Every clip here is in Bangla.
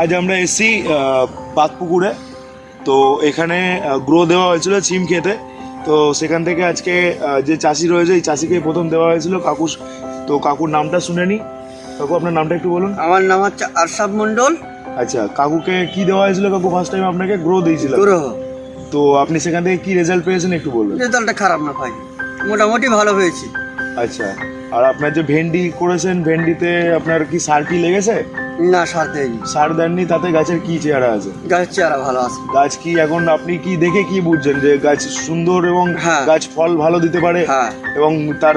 আজ আমরা এসেছি পাতপুকুরে। তো এখানে গ্রো দেওয়া হয়েছিল সিম খেতে। তো সেখান থেকে আজকে যে চাষি রয়েছে এই চাষিকে প্রথম দেওয়া হয়েছিল কাকু। তো কাকুর নামটা শুনে নি। কাকু আপনার নামটা একটু বলুন। আমার নাম হচ্ছে আরশাদ মন্ডল। আচ্ছা, কাকুকে কি দেওয়া হয়েছিল কাকু? ফার্স্ট টাইম আপনাকে গ্রো দিয়েছিল। তো আপনি সেখান থেকে কি রেজাল্ট পেয়েছেন একটু বলবেন? রেজাল্টটা খারাপ না ভাই, মোটামুটি ভালো হয়েছে। আচ্ছা, আর আপনার যে ভেন্ডি করেছেন, ভেন্ডিতে আপনার কি সার কি লেগেছে? না, সার দেয়নি। সার দেননি, তাতে গাছের কি চেহারা আছে? গাছের চেহারা ভালো আছে। গাছ কি এখন আপনি কি দেখে কি বুঝছেন যে গাছ সুন্দর এবং গাছ ফল ভালো দিতে পারে এবং তার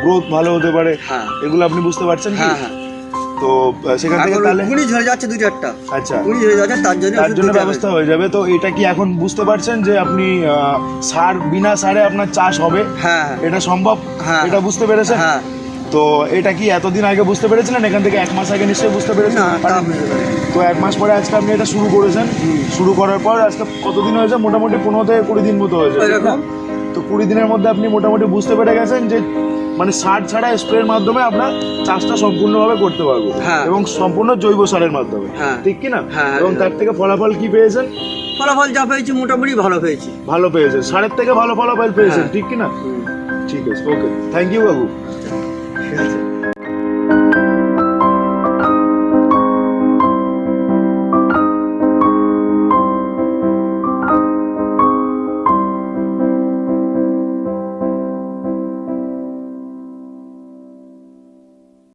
গ্রোথ ভালো হতে পারে, এগুলো আপনি বুঝতে পারছেন কি? তো সেখান থেকে তাহলে গুণি ঝরে যাচ্ছে দুই চারটা। আচ্ছা, গুণি ঝরে যাচ্ছে, তার জন্য ব্যবস্থা হয়ে যাবে। তো এটা কি এখন বুঝতে পারছেন যে আপনি সার বিনা সারে আপনার চাষ হবে? এটা সম্ভব, এটা বুঝতে পেরেছেন? তো এটা কি এতদিন আগে বুঝতে পেরেছিলেন? এখান থেকে 1 মাস আগে নিশ্চয়ই বুঝতে পেরেছেন। তো 1 মাস পরে আজকে আপনি এটা শুরু করেছেন। শুরু করার পর আজকে কতদিন হয়েছে? মোটামুটি 15 থেকে 20 দিন মতো হয়েছে। তো 20 দিনের মধ্যে আপনি মোটামুটি বুঝতে পেরে গেছেন যে মানে সার ছাড়া স্প্রের মাধ্যমে আপনার চাষটা সম্পূর্ণভাবে করতে পারবো এবং সম্পূর্ণ জৈব সারের মাধ্যমে, ঠিক কি না? এবং তার থেকে ফলাফল কি পেয়েছেন? ফলাফল যা পেয়েছি মোটামুটি ভালো পেয়েছি। ভালো পেয়েছেন, সারের থেকে ভালো ফলাফল পেয়েছেন, ঠিক কি না? ঠিক আছে, ওকে, থ্যাংক ইউ বাবু। ঠিক আছে।